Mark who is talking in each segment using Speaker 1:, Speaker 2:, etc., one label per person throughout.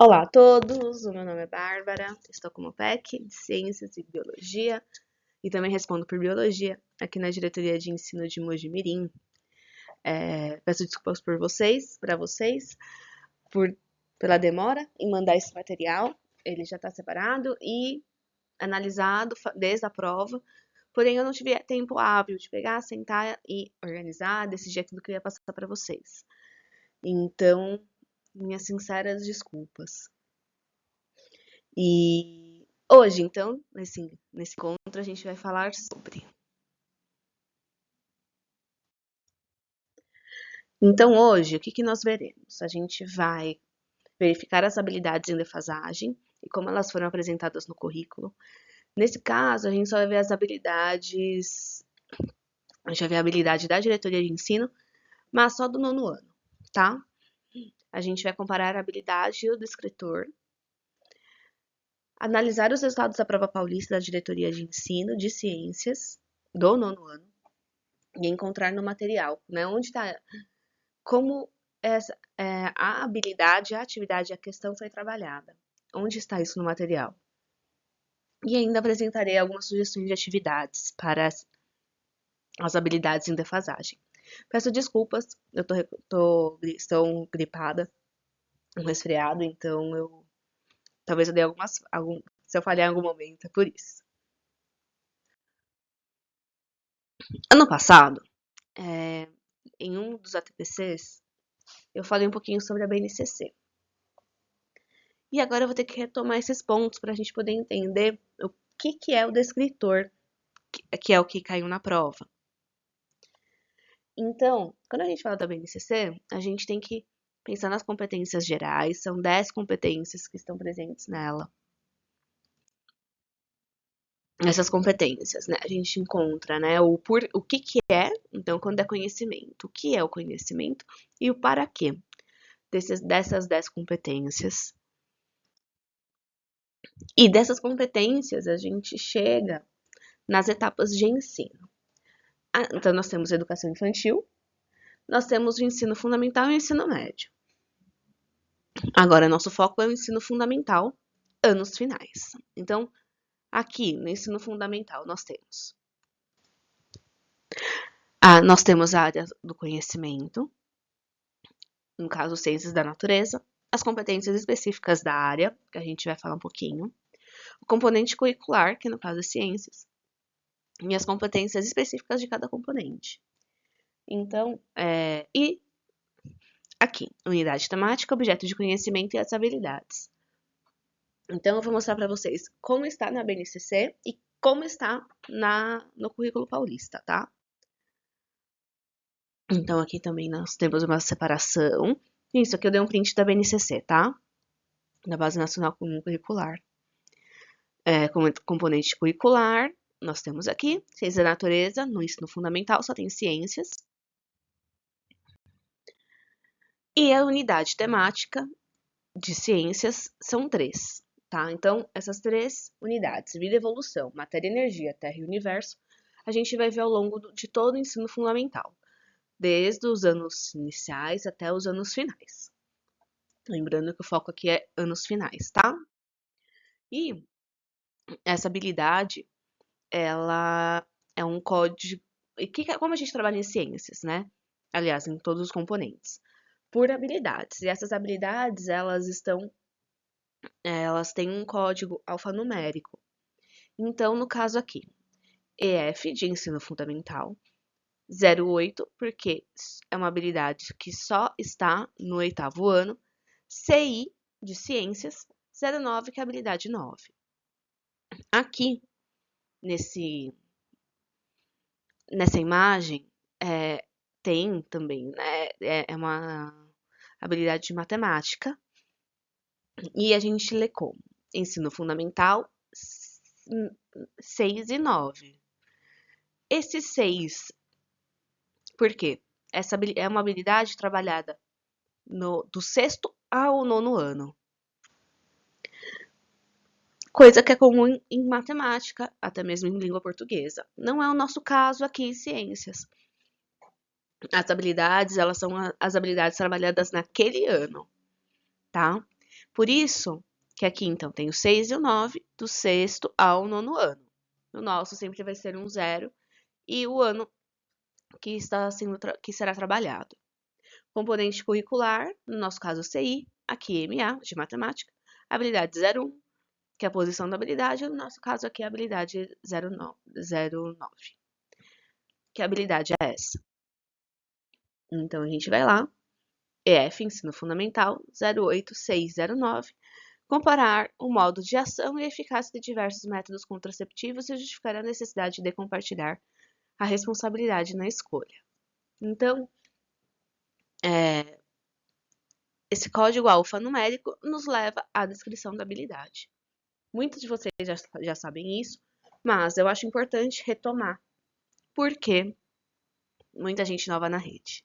Speaker 1: Olá a todos, o meu nome é Bárbara, estou como PEC de Ciências e Biologia e também respondo por Biologia aqui na Diretoria de Ensino de Mogi Mirim. Peço desculpas para vocês, pela demora em mandar esse material, ele já está separado e analisado desde a prova, porém eu não tive tempo hábil de pegar, sentar e organizar, decidir aquilo que eu ia passar para vocês. Então, minhas sinceras desculpas. E hoje, então, nesse encontro, a gente vai falar sobre. Então, hoje, o que nós veremos? A gente vai verificar as habilidades em defasagem e como elas foram apresentadas no currículo. Nesse caso, a gente só vai ver as habilidades. A gente vai ver a habilidade da diretoria de ensino, mas só do nono ano, tá? A gente vai comparar a habilidade do escritor, analisar os resultados da prova paulista da diretoria de ensino de ciências do nono ano e encontrar no material, né? Onde está, como a habilidade, a atividade, a questão foi trabalhada. Onde está isso no material? E ainda apresentarei algumas sugestões de atividades para as habilidades em defasagem. Peço desculpas, eu estou gripada, um resfriado, então talvez eu dê se eu falhar em algum momento, é por isso. Ano passado, em um dos ATPCs, eu falei um pouquinho sobre a BNCC. E agora eu vou ter que retomar esses pontos para a gente poder entender o que é o descritor, que é o que caiu na prova. Então, quando a gente fala da BNCC, a gente tem que pensar nas competências gerais, são 10 competências que estão presentes nela. Essas competências, né? A gente encontra, né, o que é, então, quando é conhecimento, o que é o conhecimento e o para quê dessas 10 competências. E dessas competências a gente chega nas etapas de ensino. Então, nós temos educação infantil, nós temos o ensino fundamental e o ensino médio. Agora, nosso foco é o ensino fundamental, anos finais. Então, aqui no ensino fundamental, nós temos a área do conhecimento, no caso, ciências da natureza, as competências específicas da área, que a gente vai falar um pouquinho, o componente curricular, que no caso é ciências, e as competências específicas de cada componente. Então, e aqui, unidade temática, objeto de conhecimento e as habilidades. Então, eu vou mostrar para vocês como está na BNCC e como está no currículo paulista, tá? Então, aqui também nós temos uma separação. Isso aqui eu dei um print da BNCC, tá? Da Base Nacional Comum Curricular. Como componente curricular, nós temos aqui ciência da natureza, no ensino fundamental só tem ciências. E a unidade temática de ciências são 3, tá? Então, essas 3 unidades, vida e evolução, matéria e energia, terra e universo, a gente vai ver ao longo de todo o ensino fundamental, desde os anos iniciais até os anos finais. Lembrando que o foco aqui é anos finais, tá? E essa habilidade, ela é um código. Como a gente trabalha em ciências, né? Aliás, em todos os componentes. Por habilidades. E essas habilidades, elas têm um código alfanumérico. Então, no caso aqui, EF de ensino fundamental, 08, porque é uma habilidade que só está no 8º ano, CI de ciências, 09, que é a habilidade 9. Aqui, nessa imagem, tem também, né, é uma habilidade de matemática, e a gente lê como ensino fundamental 6 e 9. Esse 6, por quê? Essa é uma habilidade trabalhada do 6º ao 9º ano. Coisa que é comum em matemática, até mesmo em língua portuguesa. Não é o nosso caso aqui em ciências. As habilidades, elas são as habilidades trabalhadas naquele ano, tá? Por isso que aqui, então, tem o 6 e o 9, do sexto ao nono ano. No nosso sempre vai ser um 0 e o ano que será trabalhado. Componente curricular, no nosso caso CI, aqui MA, de matemática, habilidade 01, que é a posição da habilidade, no nosso caso aqui a habilidade 09, que a habilidade é essa. Então a gente vai lá, EF, Ensino Fundamental 08609, comparar o modo de ação e eficácia de diversos métodos contraceptivos e justificar a necessidade de compartilhar a responsabilidade na escolha. Então, esse código alfanumérico nos leva à descrição da habilidade. Muitos de vocês já sabem isso, mas eu acho importante retomar, porque muita gente nova na rede.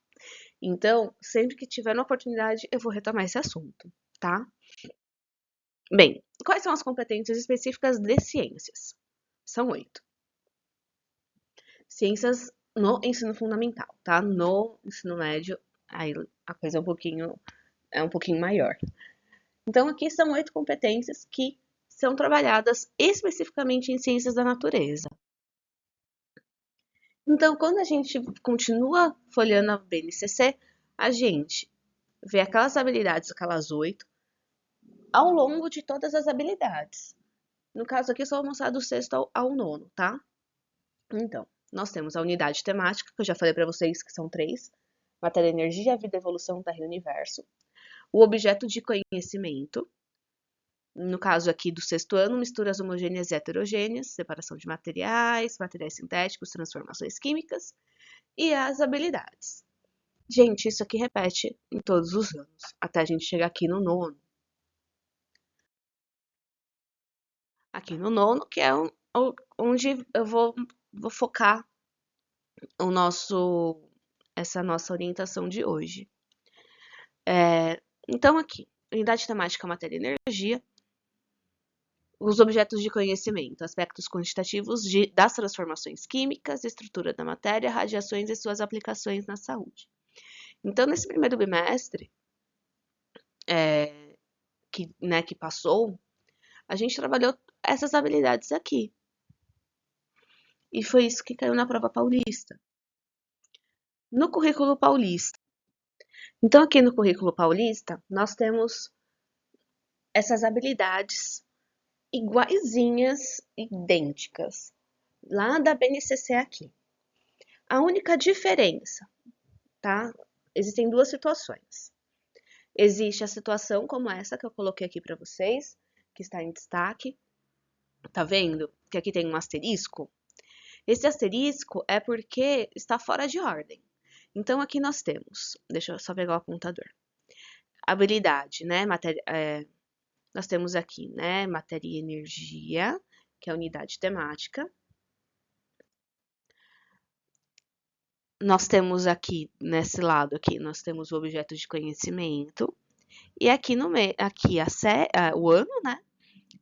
Speaker 1: Então, sempre que tiver uma oportunidade, eu vou retomar esse assunto, tá? Bem, quais são as competências específicas de ciências? São 8. Ciências no ensino fundamental, tá? No ensino médio, aí a coisa é um pouquinho maior. Então, aqui são 8 competências que são trabalhadas especificamente em ciências da natureza. Então, quando a gente continua folheando a BNCC, a gente vê aquelas habilidades, aquelas 8, ao longo de todas as habilidades. No caso aqui, eu só vou mostrar do sexto ao nono, tá? Então, nós temos a unidade temática, que eu já falei para vocês que são 3. Matéria, energia, vida, evolução, terra e universo. O objeto de conhecimento, no caso aqui do sexto ano, misturas homogêneas e heterogêneas, separação de materiais, materiais sintéticos, transformações químicas e as habilidades. Gente, isso aqui repete em todos os anos, até a gente chegar aqui no nono. Aqui no nono, que é onde eu vou focar essa nossa orientação de hoje. Então, aqui, unidade temática, matéria e energia, os objetos de conhecimento, aspectos quantitativos das transformações químicas, estrutura da matéria, radiações e suas aplicações na saúde. Então, nesse primeiro bimestre que passou, a gente trabalhou essas habilidades aqui. E foi isso que caiu na prova paulista. No currículo paulista. Então, aqui no currículo paulista, nós temos essas habilidades iguaizinhas, idênticas, lá da BNCC aqui. A única diferença, tá? Existem 2 situações. Existe a situação como essa que eu coloquei aqui para vocês, que está em destaque. Tá vendo que aqui tem um asterisco? Esse asterisco é porque está fora de ordem. Então, aqui nós temos, deixa eu só pegar o apontador. Habilidade, né? Nós temos aqui, né? Matéria e energia, que é a unidade temática. Nós temos aqui, nesse lado aqui, nós temos o objeto de conhecimento. E aqui no meio, aqui o ano, né?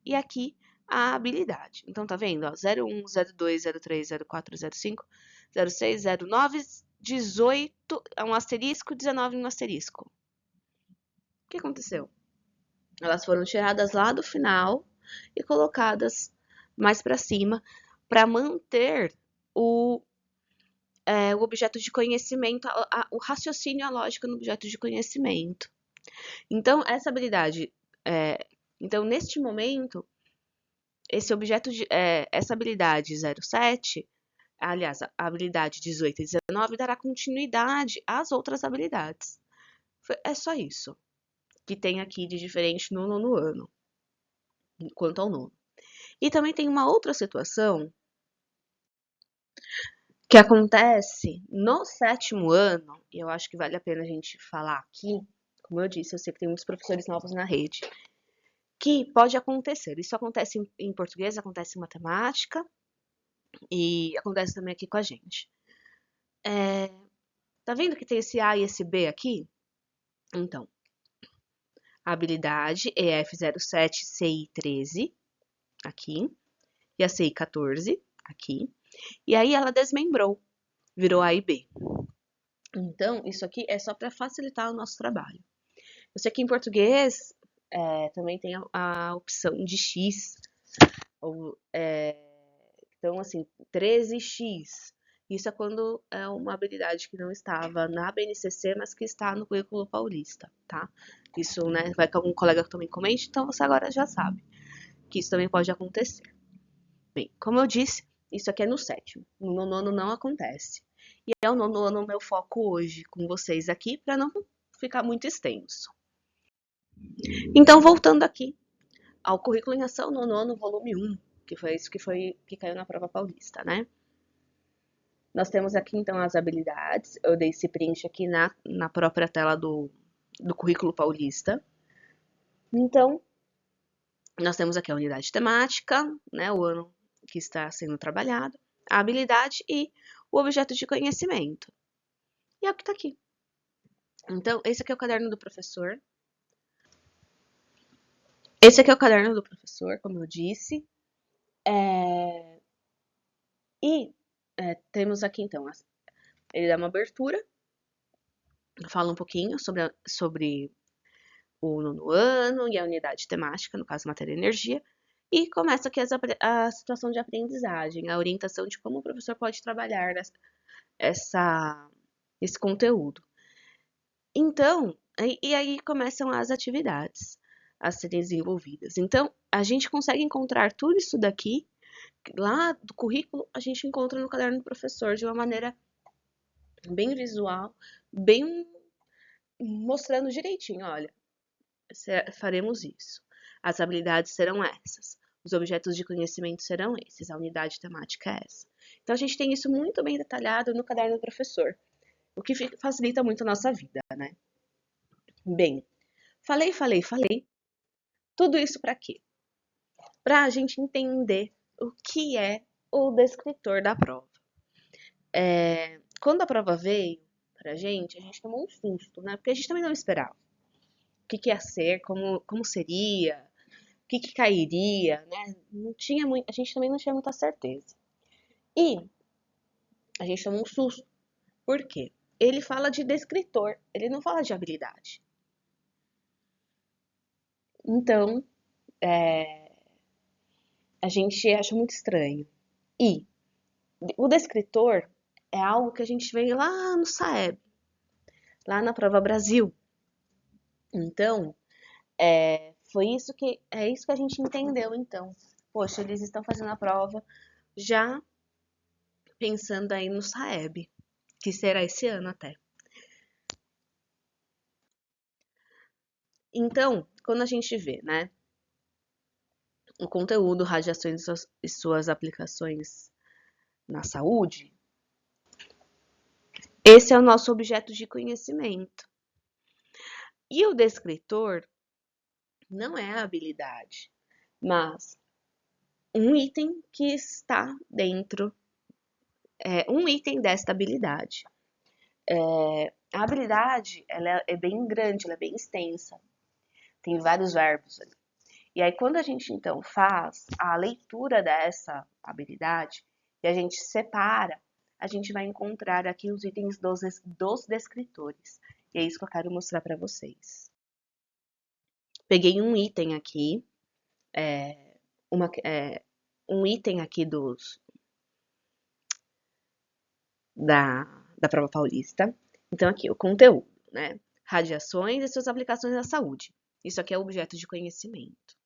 Speaker 1: E aqui a habilidade. Então, tá vendo? Ó, 01, 02, 03, 04, 05, 06, 09, 18, um asterisco, 19 um asterisco. O que aconteceu? Elas foram tiradas lá do final e colocadas mais para cima para manter o objeto de conhecimento, o raciocínio e a lógica no objeto de conhecimento. Então, essa habilidade, então, neste momento, essa habilidade 07, aliás, a habilidade 18 e 19 dará continuidade às outras habilidades. É só isso que tem aqui de diferente no nono ano, quanto ao nono. E também tem uma outra situação que acontece no sétimo ano, e eu acho que vale a pena a gente falar aqui. Como eu disse, eu sei que tem muitos professores novos na rede, que pode acontecer. Isso acontece em português, acontece em matemática e acontece também aqui com a gente. Tá vendo que tem esse A e esse B aqui? Então, a habilidade EF07, CI 13, aqui, e a CI 14, aqui. E aí ela desmembrou, virou A e B. Então, isso aqui é só para facilitar o nosso trabalho. Eu sei que em português também tem a opção de X, ou, então, assim, 13x. Isso é quando é uma habilidade que não estava na BNCC, mas que está no currículo paulista, tá? Isso, né, vai que algum colega também comente, então você agora já sabe que isso também pode acontecer. Bem, como eu disse, isso aqui é no sétimo. No nono não acontece. E é o nono ano o meu foco hoje com vocês aqui, para não ficar muito extenso. Então, voltando aqui ao currículo em ação no nono volume 1, que foi isso que caiu na prova paulista, né? Nós temos aqui, então, as habilidades. Eu dei esse print aqui na própria tela do currículo paulista. Então, nós temos aqui a unidade temática, né, o ano que está sendo trabalhado, a habilidade e o objeto de conhecimento. E é o que está aqui. Então, esse aqui é o caderno do professor. Esse aqui é o caderno do professor, como eu disse. Temos aqui, então, ele dá uma abertura, fala um pouquinho sobre o nono ano e a unidade temática, no caso, matéria e energia, e começa aqui a situação de aprendizagem, a orientação de como o professor pode trabalhar esse conteúdo. Então, e aí começam as atividades a serem desenvolvidas. Então, a gente consegue encontrar tudo isso daqui, lá do currículo, a gente encontra no caderno do professor de uma maneira bem visual, bem mostrando direitinho, olha, faremos isso. As habilidades serão essas. Os objetos de conhecimento serão esses. A unidade temática é essa. Então, a gente tem isso muito bem detalhado no caderno do professor, o que facilita muito a nossa vida, né? Bem, falei. Tudo isso para quê? Para a gente entender o que é o descritor da prova. Quando a prova veio pra gente, a gente tomou um susto, né? Porque a gente também não esperava. O que ia ser, como seria, o que cairia, né? Não tinha muito, a gente também não tinha muita certeza. E a gente tomou um susto. Por quê? Ele fala de descritor, ele não fala de habilidade. Então, a gente acha muito estranho. E o descritor é algo que a gente vê lá no SAEB, lá na Prova Brasil. Então, é isso que a gente entendeu, então. Poxa, eles estão fazendo a prova já pensando aí no SAEB, que será esse ano até. Então, quando a gente vê, né, o conteúdo, radiações e suas aplicações na saúde, esse é o nosso objeto de conhecimento. E o descritor não é a habilidade, mas um item que está dentro, um item desta habilidade. A habilidade, ela é bem grande, ela é bem extensa. Tem vários verbos ali. E aí, quando a gente, então, faz a leitura dessa habilidade e a gente separa, a gente vai encontrar aqui os itens dos descritores. E é isso que eu quero mostrar para vocês. Peguei um item aqui, um item aqui da prova paulista. Então, aqui, o conteúdo, né? Radiações e suas aplicações na saúde. Isso aqui é objeto de conhecimento.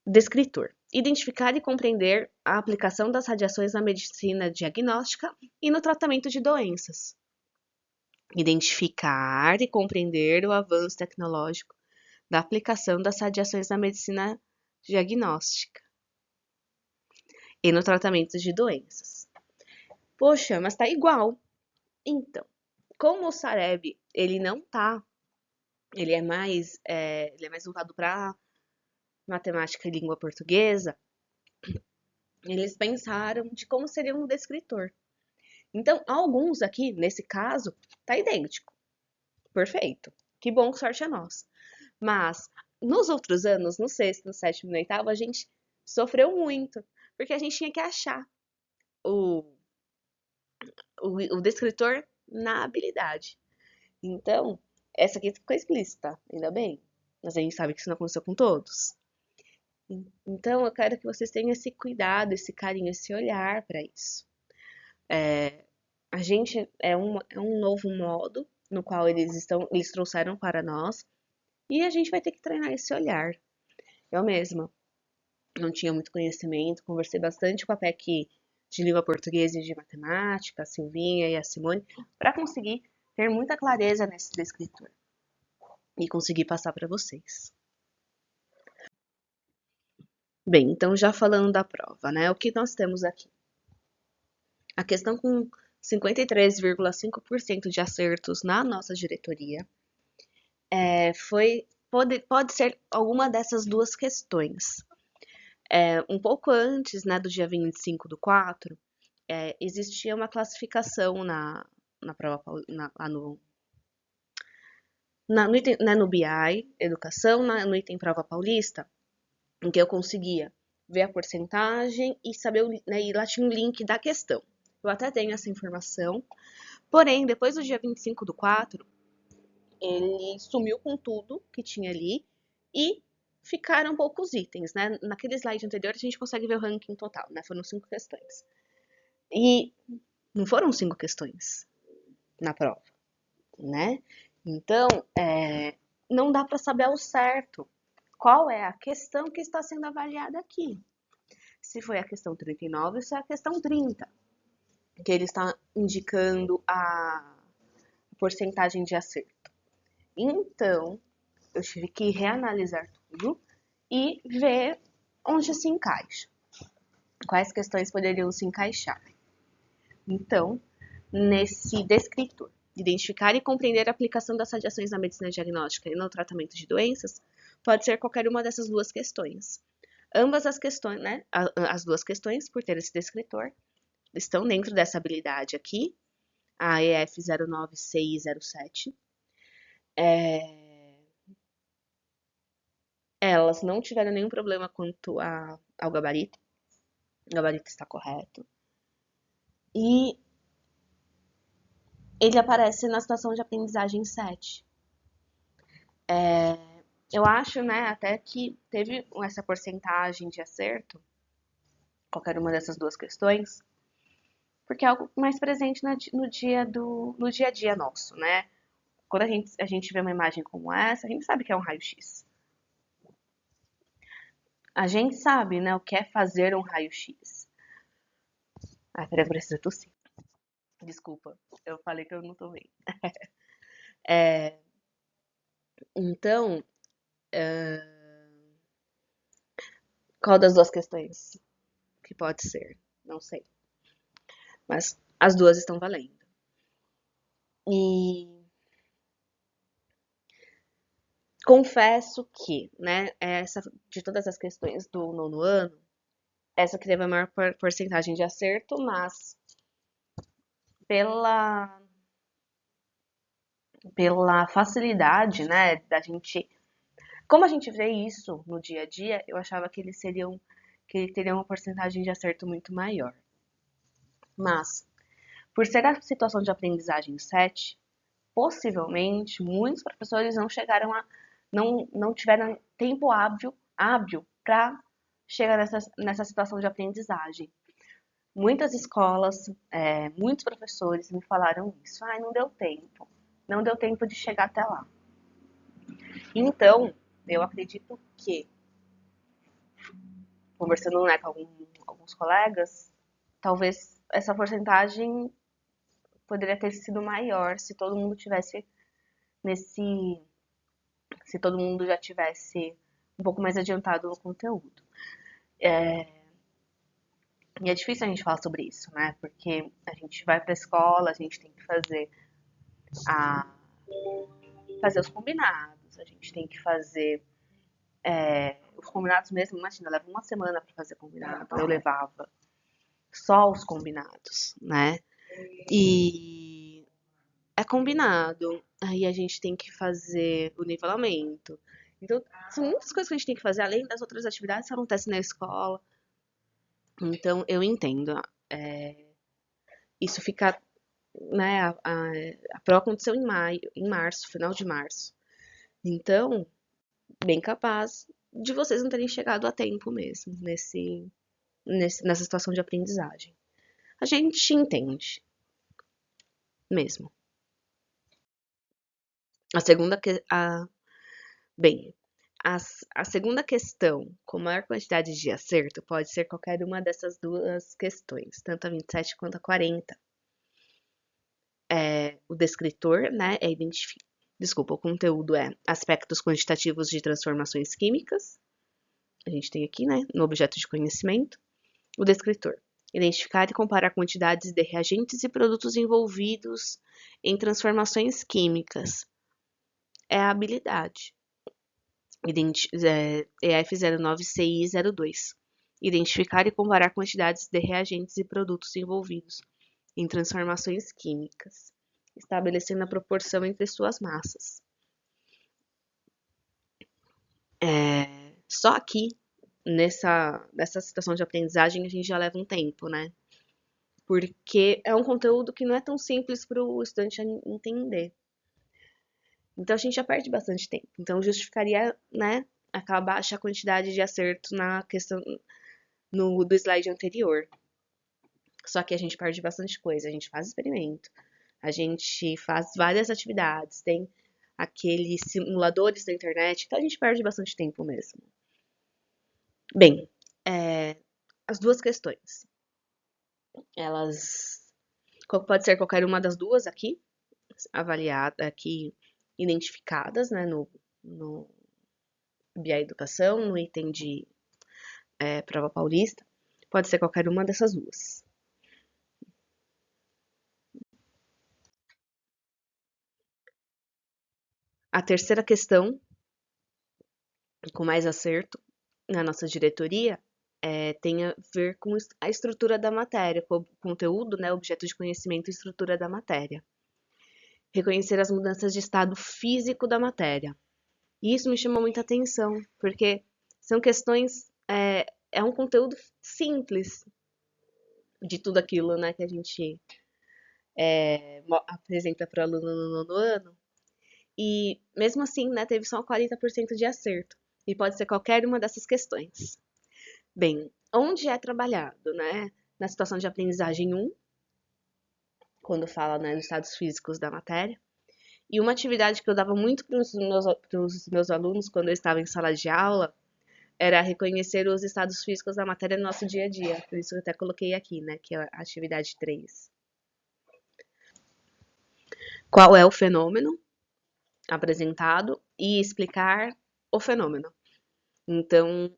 Speaker 1: Descritor. Identificar e compreender a aplicação das radiações na medicina diagnóstica e no tratamento de doenças. Identificar e compreender o avanço tecnológico da aplicação das radiações na medicina diagnóstica e no tratamento de doenças. Poxa, mas tá igual. Então, como o Sareb, ele não tá, ele é mais voltado para matemática e língua portuguesa, eles pensaram de como seria um descritor. Então, alguns aqui, nesse caso, tá idêntico. Perfeito. Que bom, que sorte é nossa. Mas, nos outros anos, no sexto, no sétimo, no oitavo, a gente sofreu muito. Porque a gente tinha que achar o, o descritor na habilidade. Então, Essa aqui ficou explícita, ainda bem. Mas a gente sabe que isso não aconteceu com todos. Então, eu quero que vocês tenham esse cuidado, esse carinho, esse olhar para isso. A gente é um novo modo no qual eles trouxeram para nós e a gente vai ter que treinar esse olhar. Eu mesma não tinha muito conhecimento, conversei bastante com a PEC de língua portuguesa e de matemática, a Silvinha e a Simone, para conseguir ter muita clareza nesse descritor e conseguir passar para vocês. Bem, então já falando da prova, né? O que nós temos aqui? A questão com 53,5% de acertos na nossa diretoria pode ser alguma dessas duas questões. Um pouco antes, né, do dia 25/4, existia uma classificação na prova, lá no item, né, no BI, educação, no item prova paulista, em que eu conseguia ver a porcentagem e saber, né, e lá tinha um link da questão. Eu até tenho essa informação, porém, depois do dia 25/4, ele sumiu com tudo que tinha ali e ficaram poucos itens, né? Naquele slide anterior a gente consegue ver o ranking total, né? Foram 5 questões. E não foram 5 questões na prova, né? Então, não dá para saber ao certo qual é a questão que está sendo avaliada aqui. Se foi a questão 39 ou se é a questão 30, que ele está indicando a porcentagem de acerto. Então, eu tive que reanalisar tudo e ver onde se encaixa. Quais questões poderiam se encaixar. Então, nesse descritor, identificar e compreender a aplicação das radiações na medicina diagnóstica e no tratamento de doenças, pode ser qualquer uma dessas duas questões. Ambas as questões, né, as duas questões, por ter esse descritor, estão dentro dessa habilidade aqui, a EF 09607. Elas não tiveram nenhum problema quanto ao gabarito. O gabarito está correto. E ele aparece na situação de aprendizagem 7. Eu acho, né, até que teve essa porcentagem de acerto, qualquer uma dessas duas questões, porque é algo mais presente no dia a dia nosso, né? Quando a gente vê uma imagem como essa, a gente sabe que é um raio-x. A gente sabe, né, o que é fazer um raio-x. Peraí, eu preciso tossir. Desculpa, eu falei que eu não tô bem. Então, qual das duas questões que pode ser? Não sei. Mas as duas estão valendo. E confesso que, né, de todas as questões do nono ano, essa que teve a maior porcentagem de acerto, mas pela facilidade, né, da gente. Como a gente vê isso no dia a dia, eu achava que eles teriam uma porcentagem de acerto muito maior. Mas, por ser a situação de aprendizagem 7, possivelmente muitos professores não tiveram tempo hábil para chegar nessa situação de aprendizagem. Muitas escolas, muitos professores me falaram isso. Não deu tempo de chegar até lá. Então, eu acredito que, conversando, né, com alguns colegas, talvez essa porcentagem poderia ter sido maior se todo mundo tivesse se todo mundo já tivesse um pouco mais adiantado no conteúdo. E é difícil a gente falar sobre isso, né? Porque a gente vai pra escola, a gente tem que a, fazer os combinados, a gente tem que fazer os combinados mesmo, imagina, leva uma semana para fazer combinado, eu levava só os combinados, né? E é combinado, aí a gente tem que fazer o nivelamento. Então, são muitas coisas que a gente tem que fazer, além das outras atividades que acontecem na escola. Então, eu entendo. Isso fica né, a prova aconteceu em maio, em março, final de março. Então, bem capaz de vocês não terem chegado a tempo mesmo nessa situação de aprendizagem. A gente entende mesmo. A segunda que, a, bem, a segunda questão, com maior quantidade de acerto, pode ser qualquer uma dessas duas questões, tanto a 27 quanto a 40. O descritor, né, o conteúdo é aspectos quantitativos de transformações químicas. A gente tem aqui, né, no objeto de conhecimento. O descritor, identificar e comparar quantidades de reagentes e produtos envolvidos em transformações químicas. É a habilidade. EF09CI02. Identificar e comparar quantidades de reagentes e produtos envolvidos em transformações químicas, estabelecendo a proporção entre suas massas. Só aqui, nessa situação de aprendizagem, a gente já leva um tempo, né? Porque é um conteúdo que não é tão simples para o estudante entender. Então a gente já perde bastante tempo. Então justificaria, né, aquela baixa quantidade de acerto na questão do slide anterior. Só que a gente perde bastante coisa, a gente faz experimento, a gente faz várias atividades, tem aqueles simuladores da internet, então a gente perde bastante tempo mesmo. Bem, as duas questões, elas pode ser qualquer uma das duas aqui, avaliada aqui, identificadas, né, no BI Educação, no item de prova paulista, pode ser qualquer uma dessas duas. A terceira questão, com mais acerto, na nossa diretoria, tem a ver com a estrutura da matéria, com o conteúdo, né, objeto de conhecimento e estrutura da matéria. Reconhecer as mudanças de estado físico da matéria. E isso me chamou muita atenção, porque são questões, é um conteúdo simples de tudo aquilo, né, que a gente apresenta para o aluno no nono ano. E mesmo assim, né, teve só 40% de acerto. E pode ser qualquer uma dessas questões. Bem, onde é trabalhado, né? Na situação de aprendizagem 1, quando fala, né, dos estados físicos da matéria. E uma atividade que eu dava muito para os meus alunos quando eu estava em sala de aula era reconhecer os estados físicos da matéria no nosso dia a dia. Por isso eu até coloquei aqui, né, que é a atividade 3. Qual é o fenômeno apresentado e explicar o fenômeno. Então,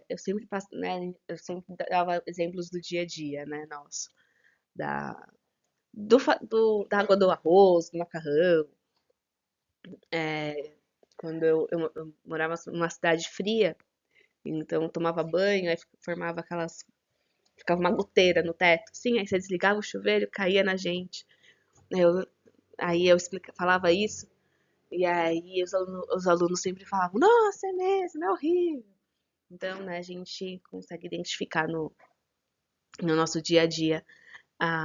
Speaker 1: eu sempre dava exemplos do dia a dia, né, nosso, da, da água do arroz, do macarrão. Quando eu morava numa cidade fria, então eu tomava banho, aí formava ficava uma goteira no teto, sim, aí você desligava o chuveiro, caía na gente. Eu, aí eu falava isso, e aí os alunos sempre falavam, nossa, é mesmo, é horrível. Então, né, a gente consegue identificar no nosso dia a dia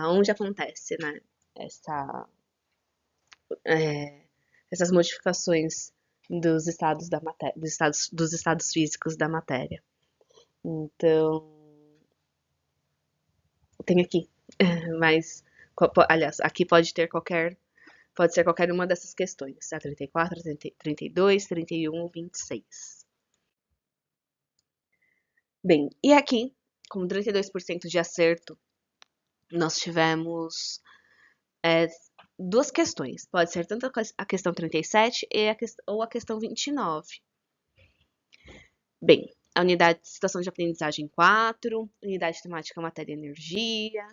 Speaker 1: onde acontece, né, é, essas modificações dos estados da matéria, dos estados físicos da matéria. Então, tem aqui, mas, aliás, aqui pode ser qualquer uma dessas questões, a 34, 32, 31, 26. Bem, e aqui, com 32% de acerto, nós tivemos duas questões. Pode ser tanto a questão 37 ou a questão 29. Bem, a unidade de situação de aprendizagem 4, unidade temática matéria e energia,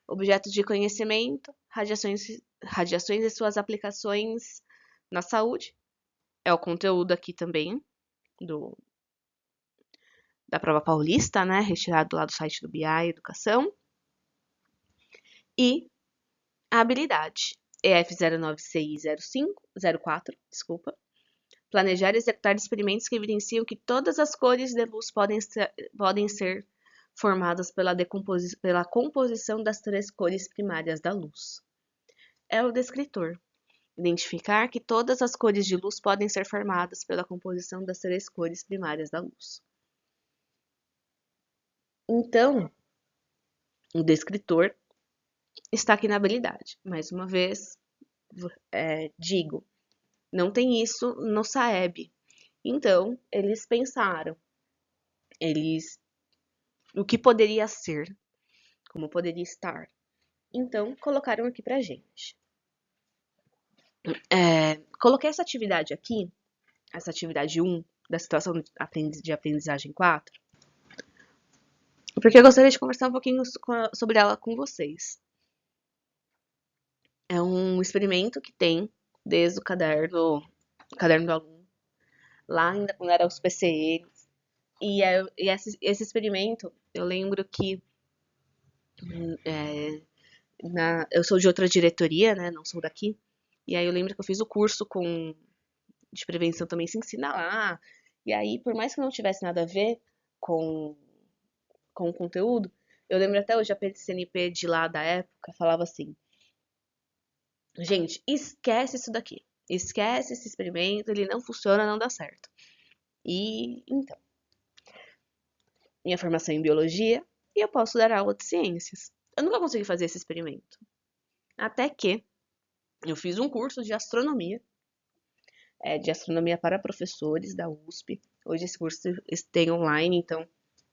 Speaker 1: objetos de conhecimento, radiações e suas aplicações na saúde. É o conteúdo aqui também da prova paulista, né? Retirado lá do site do BI Educação. E a habilidade. EF09CI04, desculpa. Planejar e executar experimentos que evidenciam que todas as cores de luz podem ser formadas pela composição das três cores primárias da luz. é o descritor. Identificar que todas as cores de luz podem ser formadas pela composição das 3 cores primárias da luz. Então, o descritor está aqui na habilidade. Mais uma vez, digo, não tem isso no SAEB. Então, eles pensaram, o que poderia ser, como poderia estar. Então, colocaram aqui pra gente. Coloquei essa atividade aqui, essa atividade 1, da situação de aprendizagem 4, porque eu gostaria de conversar um pouquinho sobre ela com vocês. É um experimento que tem desde o caderno do aluno, lá ainda quando era os PCE. E esse experimento, eu lembro que eu sou de outra diretoria, né? Não sou daqui. E aí eu lembro que eu fiz o curso de prevenção também se ensina lá. E aí, por mais que não tivesse nada a ver com, com o conteúdo, eu lembro até hoje a PCNP de lá da época falava assim: gente, esquece isso daqui. Esquece esse experimento, ele não funciona, não dá certo. E então, minha formação é em biologia e eu posso dar aula de ciências. Eu nunca consegui fazer esse experimento. Até que eu fiz um curso de astronomia para professores da USP. Hoje esse curso tem online, então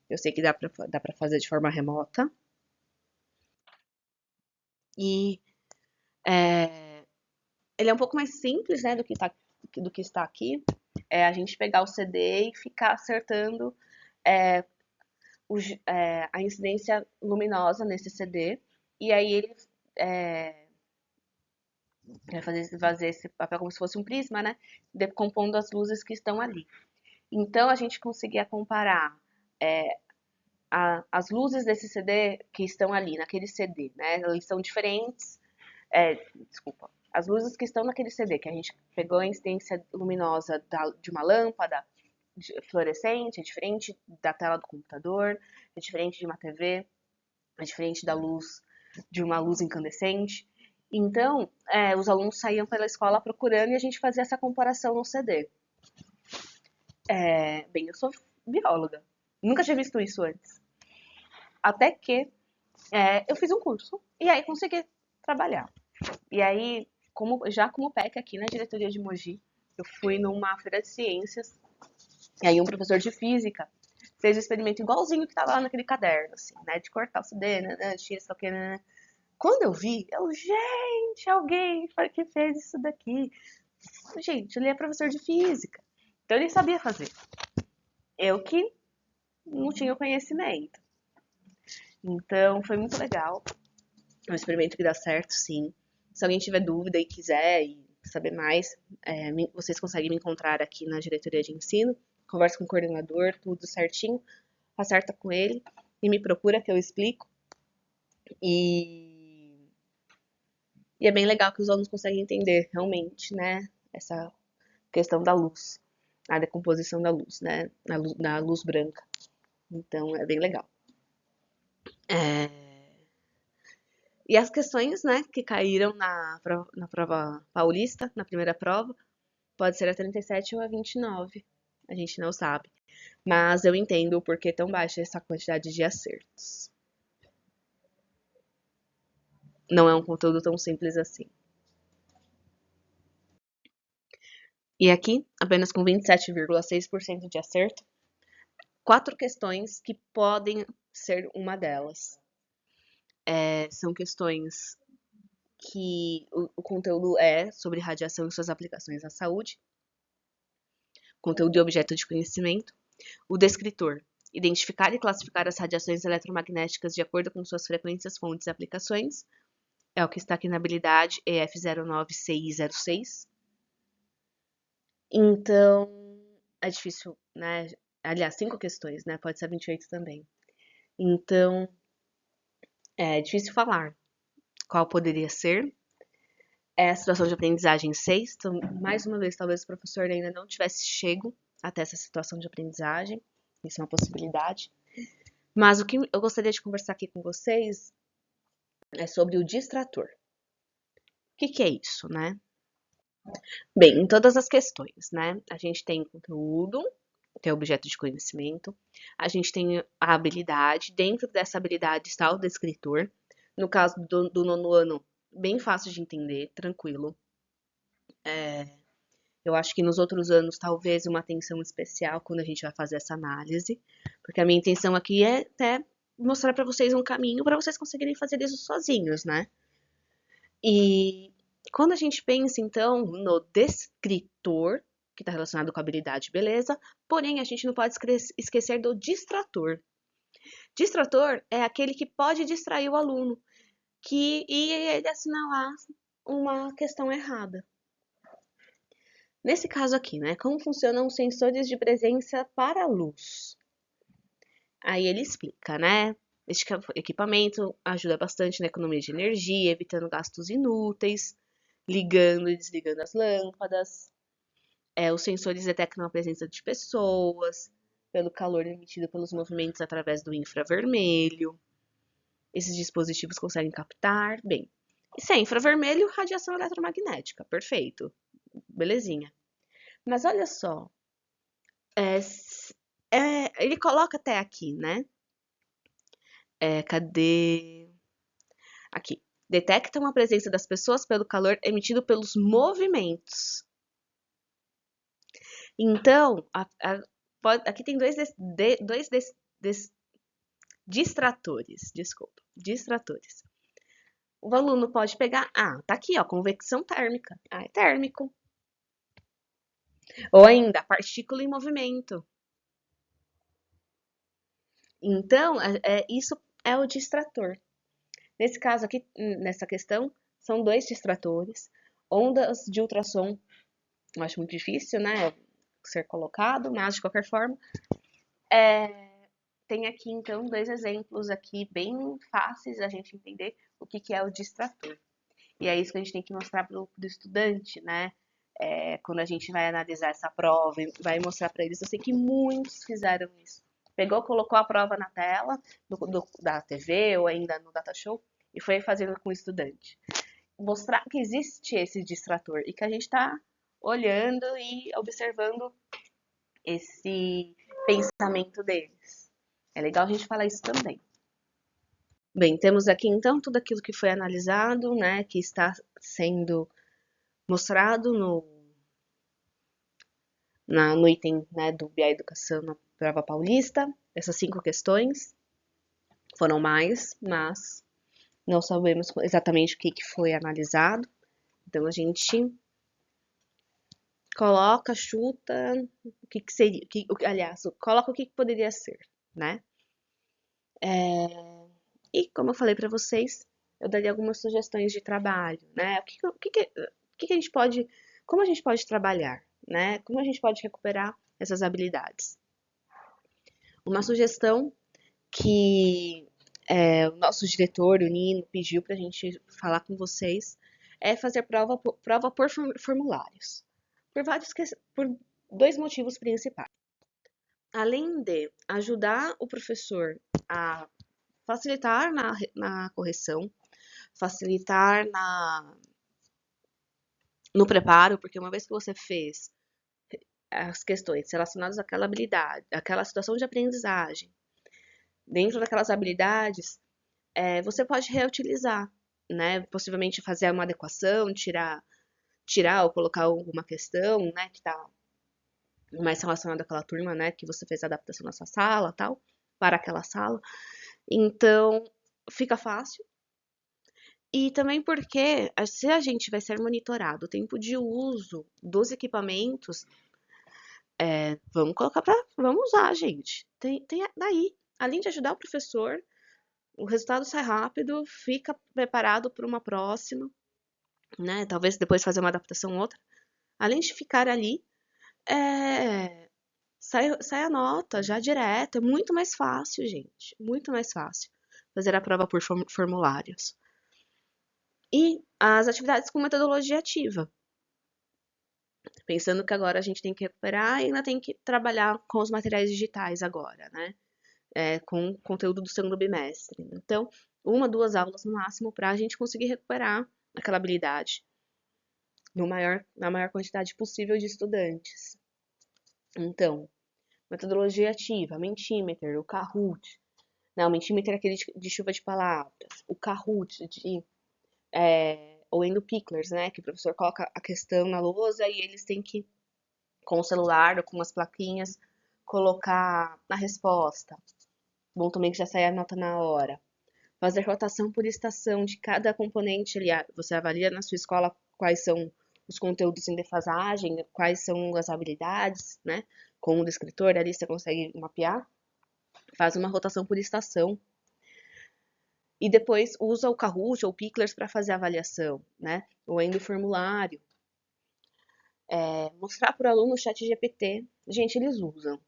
Speaker 1: eu sei que dá pra fazer de forma remota. E ele é um pouco mais simples, né, do que está aqui. É a gente pegar o CD e ficar acertando é, a incidência luminosa nesse CD. E aí ele vai fazer esse papel como se fosse um prisma, né? Decompondo as luzes que estão ali. Então a gente conseguia comparar as luzes desse CD que estão ali, naquele CD, né? Eles são diferentes. Desculpa. As luzes que estão naquele CD, que a gente pegou a incidência luminosa de uma lâmpada fluorescente, é diferente da tela do computador, é diferente de uma TV, é diferente da luz, de uma luz incandescente. Então, os alunos saíam pela escola procurando e a gente fazia essa comparação no CD. Bem, eu sou bióloga. Nunca tinha visto isso antes. Até que eu fiz um curso e aí consegui trabalhar. E aí, já como PEC aqui na diretoria de Mogi, eu fui numa feira de ciências e aí um professor de física fez o experimento igualzinho que estava lá naquele caderno, assim, né? De cortar o CD, né? Tira isso aqui, né? Quando eu vi, gente, alguém foi que fez isso daqui. Gente, ele é professor de física. Então ele sabia fazer. Eu que não tinha o conhecimento. Então foi muito legal. É um experimento que dá certo, sim. Se alguém tiver dúvida e quiser saber mais, vocês conseguem me encontrar aqui na diretoria de ensino. Conversa com o coordenador, tudo certinho. Acerta com ele e me procura que eu explico. E é bem legal que os alunos conseguem entender realmente, né, essa questão da luz, a decomposição da luz, né, na luz branca. Então é bem legal. E as questões, né, que caíram na prova paulista, na primeira prova, pode ser a 37 ou a 29. A gente não sabe. Mas eu entendo o porquê tão baixa essa quantidade de acertos. Não é um conteúdo tão simples assim. E aqui, apenas com 27,6% de acerto, 4 questões que podem ser uma delas. São questões que o conteúdo é sobre radiação e suas aplicações à saúde, conteúdo e objeto de conhecimento, o descritor, identificar e classificar as radiações eletromagnéticas de acordo com suas frequências, fontes e aplicações, é o que está aqui na habilidade EF09CI06. Então, é difícil, né? Aliás, 5 questões, né? Pode ser 28 também. Então, é difícil falar qual poderia ser. É a situação de aprendizagem 6. Então, mais uma vez, talvez o professor ainda não tivesse chego até essa situação de aprendizagem. Isso é uma possibilidade. Mas o que eu gostaria de conversar aqui com vocês é sobre o distrator. que é isso, né? Bem, em todas as questões, né? A gente tem conteúdo, tem objeto de conhecimento, a gente tem a habilidade, dentro dessa habilidade está o descritor. No caso do nono ano, bem fácil de entender, tranquilo. Eu acho que nos outros anos, talvez uma atenção especial quando a gente vai fazer essa análise, porque a minha intenção aqui é até mostrar para vocês um caminho para vocês conseguirem fazer isso sozinhos, né? E quando a gente pensa, então, no descritor, que está relacionado com habilidade e beleza, porém a gente não pode esquecer do distrator. Distrator é aquele que pode distrair o aluno, e ele assinalar uma questão errada. Nesse caso aqui, né, como funcionam os sensores de presença para a luz? Aí ele explica, né? Este equipamento ajuda bastante na economia de energia, evitando gastos inúteis, ligando e desligando as lâmpadas. Os sensores detectam a presença de pessoas, pelo calor emitido pelos movimentos através do infravermelho. Esses dispositivos conseguem captar, bem. E se é infravermelho, radiação eletromagnética, perfeito, belezinha. Mas olha só, ele coloca até aqui, né? Cadê? Aqui. Detectam a presença das pessoas pelo calor emitido pelos movimentos. Então, aqui tem dois distratores, desculpa, distratores. O aluno pode pegar, tá aqui, ó, convecção térmica. É térmico. Ou ainda, partícula em movimento. Então, isso é o distrator. Nesse caso aqui, nessa questão, são dois distratores. Ondas de ultrassom, eu acho muito difícil, né, ser colocado, mas de qualquer forma, tem aqui então dois exemplos aqui bem fáceis a gente entender o que é o distrator. E é isso que a gente tem que mostrar para o estudante, né? Quando a gente vai analisar essa prova, vai mostrar para eles. Eu sei que muitos fizeram isso. Pegou, colocou a prova na tela da TV ou ainda no data show e foi fazendo com o estudante. Mostrar que existe esse distrator e que a gente está olhando e observando esse pensamento deles. É legal a gente falar isso também. Bem, temos aqui então tudo aquilo que foi analisado, né, que está sendo mostrado no item, né, do BA Educação na prova paulista. Essas 5 questões foram mais, mas não sabemos exatamente o que foi analisado. Então a gente coloca, chuta o que seria, aliás, coloca o que poderia ser, né? E como eu falei para vocês, eu daria algumas sugestões de trabalho, né? O que a gente pode, como a gente pode trabalhar, né? Como a gente pode recuperar essas habilidades? Uma sugestão que o nosso diretor, o Nino, pediu para a gente falar com vocês é fazer prova por formulários. Por dois motivos principais. Além de ajudar o professor a facilitar na correção, facilitar no preparo, porque uma vez que você fez as questões relacionadas àquela habilidade, àquela situação de aprendizagem, dentro daquelas habilidades, você pode reutilizar, né? Possivelmente fazer uma adequação, tirar ou colocar alguma questão, né, que está mais relacionada àquela turma, né, que você fez a adaptação na sua sala, tal, para aquela sala. Então, fica fácil. E também porque, se a gente vai ser monitorado o tempo de uso dos equipamentos, vamos usar, gente. Tem daí, além de ajudar o professor, o resultado sai rápido, fica preparado para uma próxima, né? Talvez depois fazer uma adaptação outra. Além de ficar ali, sai a nota já direto. É muito mais fácil, gente. Muito mais fácil fazer a prova por formulários. E as atividades com metodologia ativa. Pensando que agora a gente tem que recuperar e ainda tem que trabalhar com os materiais digitais agora, né? Com o conteúdo do segundo bimestre. Então, 1, 2 aulas no máximo para a gente conseguir recuperar aquela habilidade na maior quantidade possível de estudantes. Então, metodologia ativa, Mentimeter, o Kahoot, não, o Mentimeter é aquele de chuva de palavras, o Kahoot ou Endo Picklers, né, que o professor coloca a questão na lousa e eles têm que, com o celular ou com as plaquinhas, colocar na resposta. Bom também que já sai a nota na hora. Fazer rotação por estação de cada componente. Você avalia na sua escola quais são os conteúdos em defasagem, quais são as habilidades, né? Com o descritor ali você consegue mapear. Faz uma rotação por estação. E depois usa o Kahoot ou o Picklers para fazer a avaliação, né? Ou ainda o formulário. Mostrar para o aluno o chat GPT. Gente, eles usam.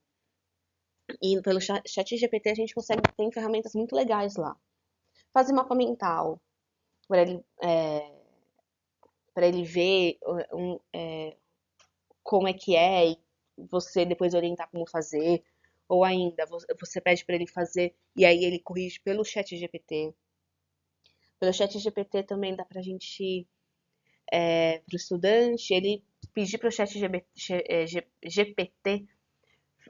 Speaker 1: E pelo chat GPT a gente consegue, tem ferramentas muito legais lá. Fazer mapa mental, para ele ver como é que é e você depois orientar como fazer. Ou ainda, você pede para ele fazer e aí ele corrige pelo chat GPT. Pelo chat GPT também dá pra gente, pro estudante, ele pedir pro chat GPT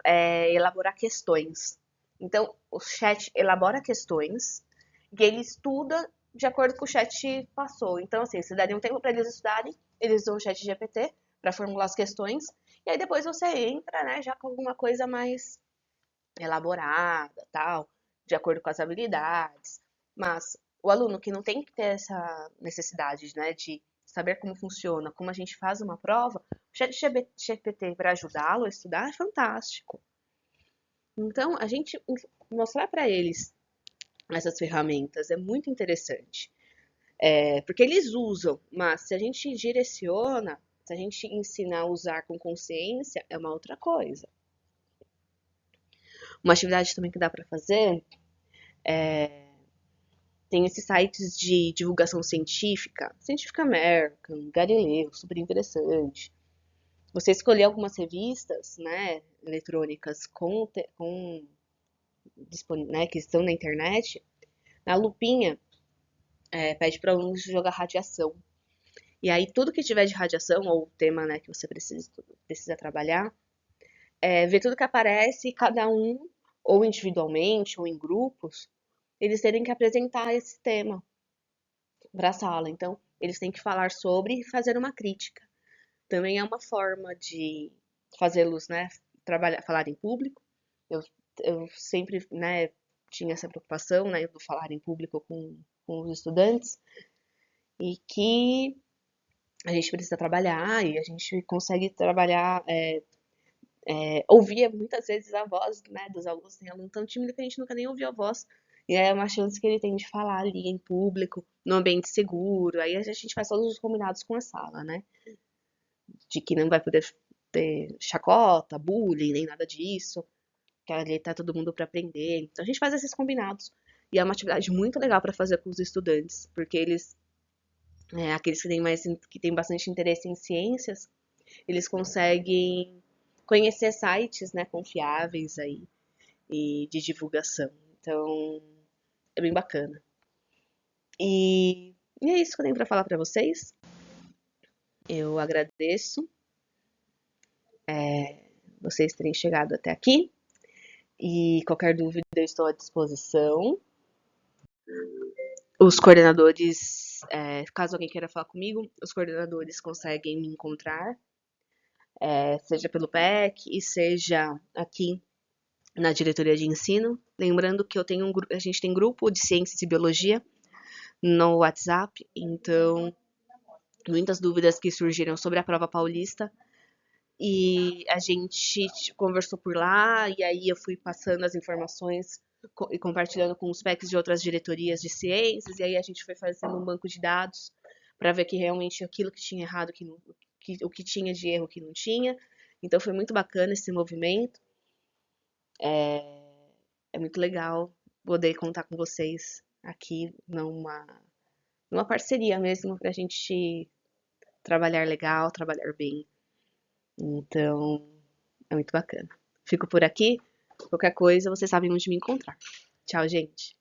Speaker 1: elaborar questões. Então, o chat elabora questões e ele estuda de acordo com o chat passou. Então, assim, se daria um tempo para eles estudarem, eles usam o chat GPT para formular as questões, e aí depois você entra, né, já com alguma coisa mais elaborada, tal, de acordo com as habilidades. Mas o aluno que não tem que ter essa necessidade, né, de saber como funciona, como a gente faz uma prova, o chat GPT para ajudá-lo a estudar é fantástico. Então, a gente mostrar para eles essas ferramentas é muito interessante. Porque eles usam, mas se a gente direciona, se a gente ensina a usar com consciência, é uma outra coisa. Uma atividade também que dá para fazer tem esses sites de divulgação científica, Scientific American, Galileu, super interessante. Você escolher algumas revistas, né, eletrônicas né, que estão na internet, na lupinha pede para alunos jogar radiação. E aí tudo que tiver de radiação, ou o tema, né, que você precisa trabalhar, ver tudo que aparece, cada um, ou individualmente, ou em grupos, eles terem que apresentar esse tema para a sala. Então, eles têm que falar sobre e fazer uma crítica. Também é uma forma de fazê-los, né, falar em público. Eu, eu sempre, né, tinha essa preocupação, né, do falar em público com os estudantes, e que a gente precisa trabalhar e a gente consegue trabalhar, ouvir muitas vezes a voz, né, dos alunos. Tem aluno tão tímido que a gente nunca nem ouviu a voz. E é uma chance que ele tem de falar ali em público, no ambiente seguro. Aí a gente faz todos os combinados com a sala, né? De que não vai poder ter chacota, bullying, nem nada disso. Que ali tá todo mundo para aprender. Então a gente faz esses combinados. E é uma atividade muito legal para fazer com os estudantes, porque eles, aqueles que têm bastante interesse em ciências, eles conseguem conhecer sites, né, confiáveis aí e de divulgação. Então, é bem bacana. E é isso que eu tenho para falar para vocês. Eu agradeço vocês terem chegado até aqui. E qualquer dúvida eu estou à disposição. Os coordenadores, caso alguém queira falar comigo, os coordenadores conseguem me encontrar, seja pelo PEC e seja aqui na diretoria de ensino. Lembrando que a gente tem grupo de ciências e biologia no WhatsApp, então muitas dúvidas que surgiram sobre a prova paulista e a gente conversou por lá e aí eu fui passando as informações e compartilhando com os PECs de outras diretorias de ciências e aí a gente foi fazendo um banco de dados para ver que realmente aquilo que tinha errado, o que tinha de erro que não tinha. Então foi muito bacana esse movimento. É muito legal poder contar com vocês aqui numa parceria mesmo pra gente trabalhar legal, trabalhar bem. Então, é muito bacana. Fico por aqui. Qualquer coisa, vocês sabem onde me encontrar. Tchau, gente.